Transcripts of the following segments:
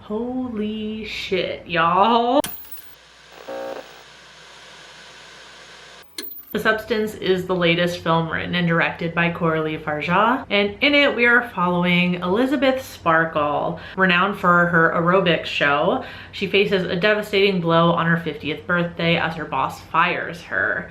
Holy shit, y'all. The Substance is the latest film written and directed by Coralie Fargeat, and in it we are following Elizabeth Sparkle, renowned for her aerobics show. She faces a devastating blow on her 50th birthday as her boss fires her.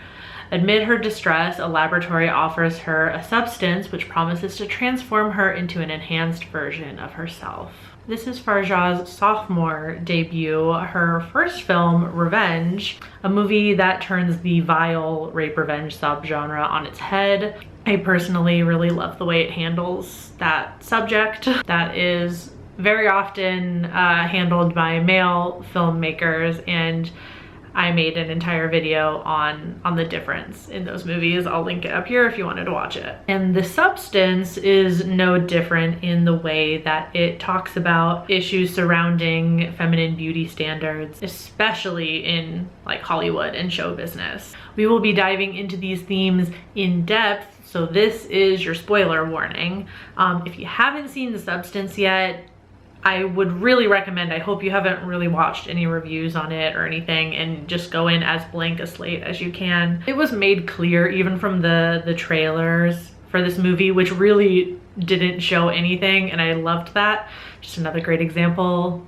Amid her distress, a laboratory offers her a substance which promises to transform her into an enhanced version of herself. This is Fargeat's sophomore debut, her first film, Revenge, a movie that turns the vile rape revenge subgenre on its head. I personally really love the way it handles that subject that is very often handled by male filmmakers, and I made an entire video on the difference in those movies. I'll link it up here if you wanted to watch it. And The Substance is no different in the way that it talks about issues surrounding feminine beauty standards, especially in like Hollywood and show business. We will be diving into these themes in depth, so this is your spoiler warning. If you haven't seen The Substance yet, I would really recommend, I hope you haven't really watched any reviews on it or anything, and just go in as blank a slate as you can. It was made clear even from the trailers for this movie, which really didn't show anything, and I loved that. Just another great example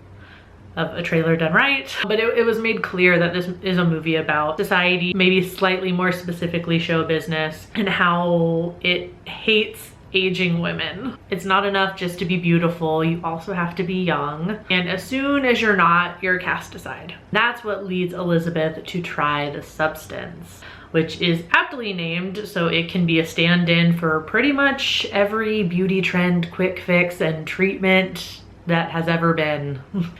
of a trailer done right. But it was made clear that this is a movie about society, maybe slightly more specifically show business, and how it hates aging women. It's not enough just to be beautiful, you also have to be young. And as soon as you're not, you're cast aside. That's what leads Elizabeth to try the substance, which is aptly named so it can be a stand-in for pretty much every beauty trend, quick fix, and treatment that has ever been.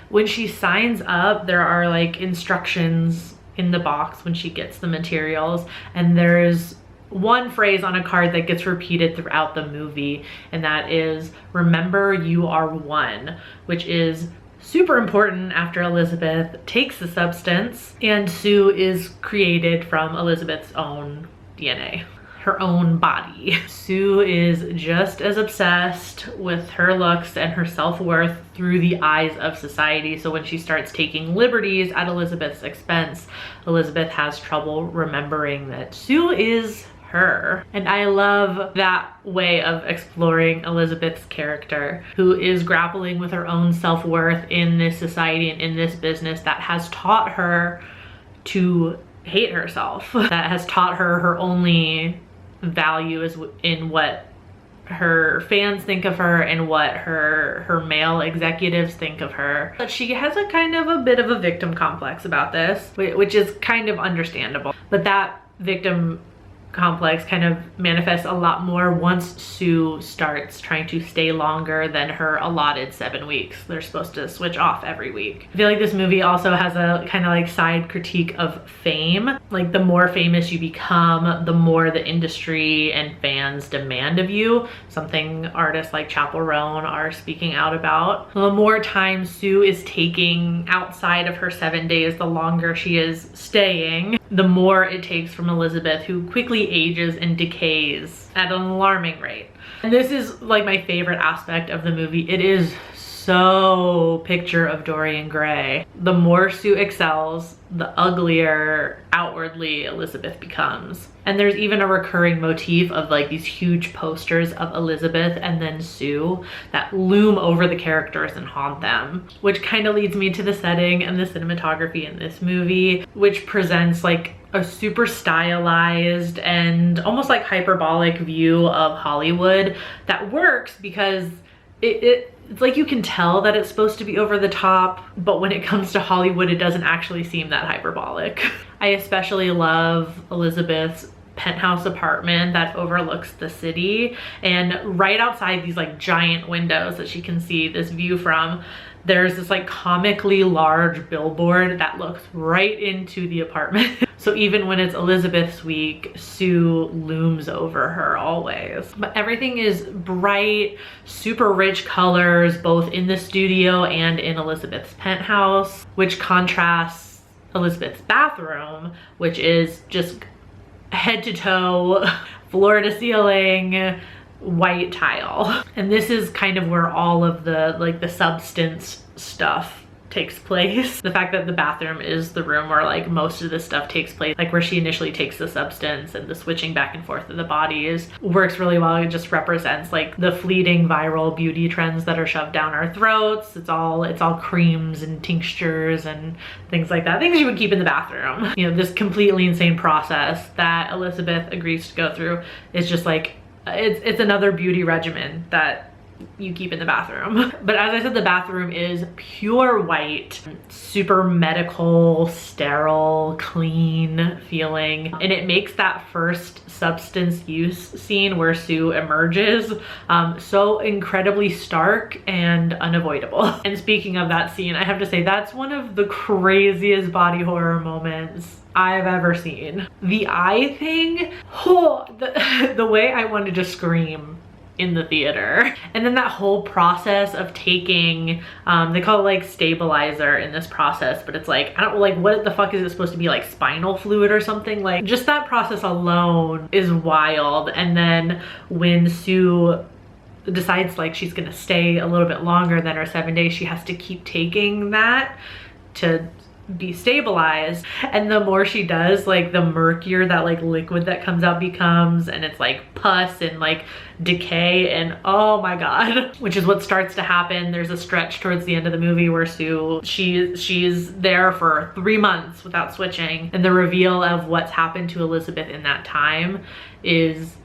When she signs up, there are like instructions in the box when she gets the materials, and there's one phrase on a card that gets repeated throughout the movie, and that is, "Remember you are one," which is super important after Elizabeth takes the substance and Sue is created from Elizabeth's own DNA, her own body. Sue is just as obsessed with her looks and her self-worth through the eyes of society, so when she starts taking liberties at Elizabeth's expense, Elizabeth has trouble remembering that Sue is her. And I love that way of exploring Elizabeth's character, who is grappling with her own self-worth in this society and in this business that has taught her to hate herself, that has taught her her only value is in what her fans think of her and what her male executives think of her. But she has a kind of a bit of a victim complex about this, which is kind of understandable. But that victim complex kind of manifests a lot more once Sue starts trying to stay longer than her allotted 7 weeks. They're supposed to switch off every week. I feel like this movie also has a kind of like side critique of fame. Like, the more famous you become, the more the industry and fans demand of you, something artists like Chappell Roan are speaking out about. The more time Sue is taking outside of her 7 days, the longer she is staying, the more it takes from Elizabeth, who quickly ages and decays at an alarming rate. And this is like my favorite aspect of the movie. It is so picture of Dorian Gray. The more Sue excels, the uglier outwardly Elizabeth becomes. And there's even a recurring motif of like these huge posters of Elizabeth and then Sue that loom over the characters and haunt them, which kind of leads me to the setting and the cinematography in this movie, which presents like a super stylized and almost like hyperbolic view of Hollywood that works because it's like you can tell that it's supposed to be over the top, but when it comes to Hollywood, it doesn't actually seem that hyperbolic. I especially love Elizabeth's penthouse apartment that overlooks the city, and right outside these like giant windows that she can see this view from, there's this like comically large billboard that looks right into the apartment. So even when it's Elizabeth's week, Sue looms over her always. But everything is bright, super rich colors, both in the studio and in Elizabeth's penthouse, which contrasts Elizabeth's bathroom, which is just head to toe, floor to ceiling, white tile. And this is kind of where all of the like the substance stuff takes place. The fact that the bathroom is the room where like most of this stuff takes place, like where she initially takes the substance, and the switching back and forth of the bodies works really well. It just represents like the fleeting viral beauty trends that are shoved down our throats. It's all creams and tinctures and things like that, things you would keep in the bathroom. You know, this completely insane process that Elizabeth agrees to go through is just like it's another beauty regimen that you keep in the bathroom. But as I said, the bathroom is pure white, super medical, sterile, clean feeling, and it makes that first substance use scene where Sue emerges so incredibly stark and unavoidable. And speaking of that scene, I have to say that's one of the craziest body horror moments I've ever seen. The eye thing, oh, the way I wanted to scream in the theater. And then that whole process of taking, they call it like stabilizer in this process, but it's like, I don't like, what the fuck is it supposed to be, like spinal fluid or something? Like just that process alone is wild. And then when Sue decides like she's gonna stay a little bit longer than her 7 days, she has to keep taking that to be stabilized, and the more she does, like the murkier that like liquid that comes out becomes, and it's like pus and like decay, and oh my god. Which is what starts to happen. There's a stretch towards the end of the movie where Sue, she's there for 3 months without switching, and the reveal of what's happened to Elizabeth in that time is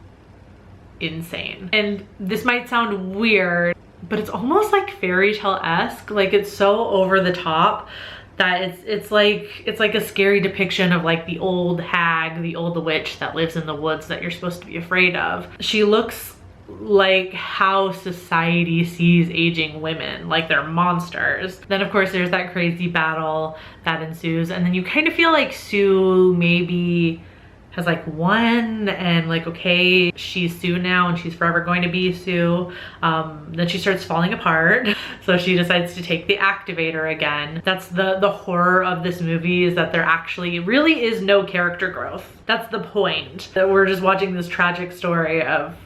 insane. And this might sound weird, but it's almost like fairy tale-esque. Like it's so over the top that it's like a scary depiction of like the old hag, the old witch that lives in the woods that you're supposed to be afraid of. She looks like how society sees aging women, like they're monsters. Then of course there's that crazy battle that ensues, and then you kind of feel like Sue maybe has like won, and like, okay, she's Sue now and she's forever going to be Sue. Then she starts falling apart, so she decides to take the activator again. That's the horror of this movie, is that there actually really is no character growth. That's the point, that we're just watching this tragic story of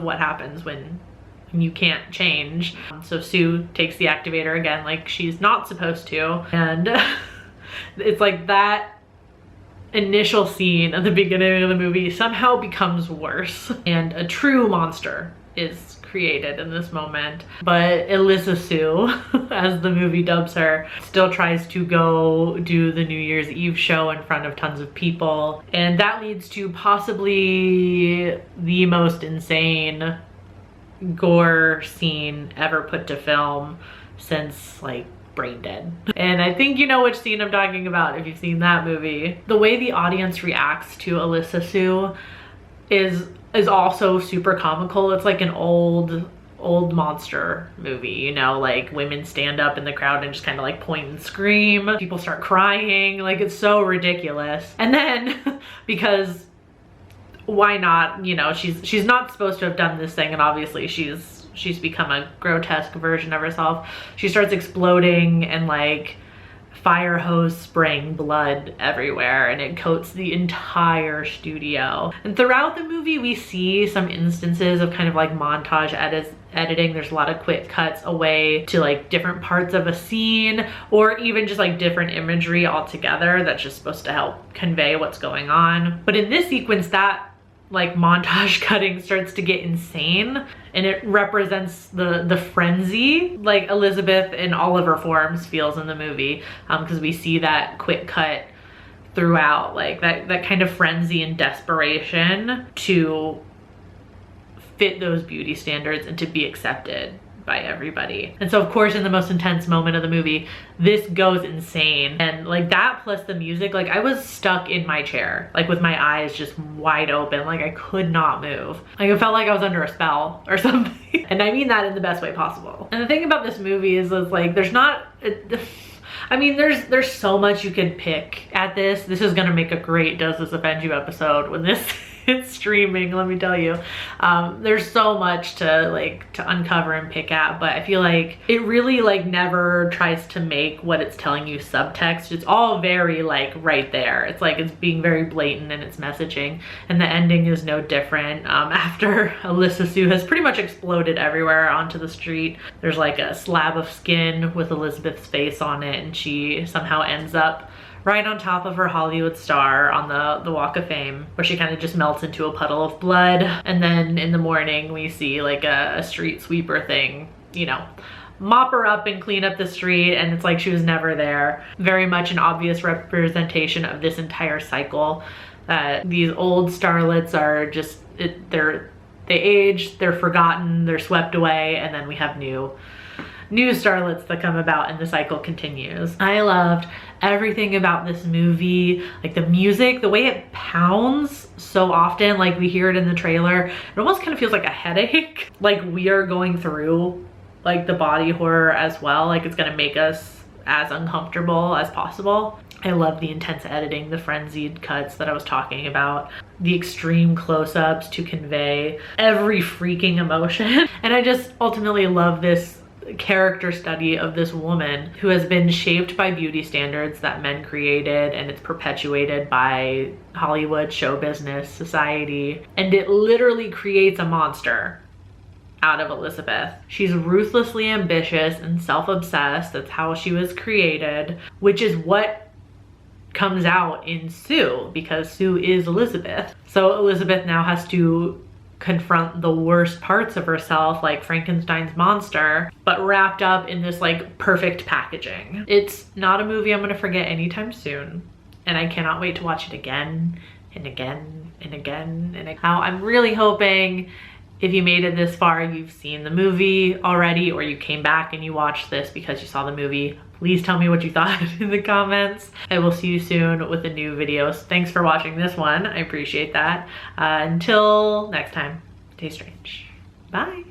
what happens when you can't change. So Sue takes the activator again like she's not supposed to, and it's like that initial scene at the beginning of the movie somehow becomes worse, and a true monster is created in this moment. But Elissa Sue, as the movie dubs her, still tries to go do the New Year's Eve show in front of tons of people, and that leads to possibly the most insane gore scene ever put to film since like Brain Dead. And I think you know which scene I'm talking about if you've seen that movie. The way the audience reacts to Elissa Sue is also super comical. It's like an old monster movie, you know, like women stand up in the crowd and just kind of like point and scream. People start crying, like it's so ridiculous. And then because why not, you know, she's not supposed to have done this thing, and obviously she's become a grotesque version of herself. She starts exploding and like fire hose spraying blood everywhere, and it coats the entire studio. And throughout the movie we see some instances of kind of like montage editing. There's a lot of quick cuts away to like different parts of a scene, or even just like different imagery altogether that's just supposed to help convey what's going on. But in this sequence, that like montage cutting starts to get insane, and it represents the frenzy like Elizabeth in all of her forms feels in the movie, because we see that quick cut throughout, like that kind of frenzy and desperation to fit those beauty standards and to be accepted by everybody. And so of course in the most intense moment of the movie, this goes insane. And like that plus the music, like I was stuck in my chair, like with my eyes just wide open, like I could not move. Like it felt like I was under a spell or something. And I mean that in the best way possible. And the thing about this movie is like there's not I mean, there's so much you could pick at this. This is gonna make a great Does This Offend You episode when this it's streaming, let me tell you. There's so much to uncover and pick at, but I feel like it really like never tries to make what it's telling you subtext. It's all very like right there. It's like it's being very blatant in its messaging, and the ending is no different. After Alyssa Sue has pretty much exploded everywhere onto the street, there's like a slab of skin with Elizabeth's face on it, and she somehow ends up right on top of her Hollywood star on the Walk of Fame, where she kind of just melts into a puddle of blood. And then in the morning we see like a street sweeper thing, you know, mop her up and clean up the street, and it's like she was never there. Very much an obvious representation of this entire cycle, that these old starlets are just, they age, they're forgotten, they're swept away, and then we have new starlets that come about, and the cycle continues. I loved everything about this movie, like the music, the way it pounds so often, like we hear it in the trailer. It almost kind of feels like a headache, like we are going through like the body horror as well, like it's gonna make us as uncomfortable as possible. I love the intense editing, the frenzied cuts that I was talking about, the extreme close-ups to convey every freaking emotion. And I just ultimately love this character study of this woman who has been shaped by beauty standards that men created, and it's perpetuated by Hollywood, show business, society, and it literally creates a monster out of Elizabeth. She's ruthlessly ambitious and self-obsessed. That's how she was created, which is what comes out in Sue, because Sue is Elizabeth. So Elizabeth now has to confront the worst parts of herself, like Frankenstein's monster, but wrapped up in this like perfect packaging. It's not a movie I'm gonna forget anytime soon, and I cannot wait to watch it again and again and again and again. Now I'm really hoping if you made it this far, you've seen the movie already, or you came back and you watched this because you saw the movie. Please tell me what you thought in the comments. I will see you soon with a new video. So thanks for watching this one. I appreciate that. Until next time, stay strange. Bye.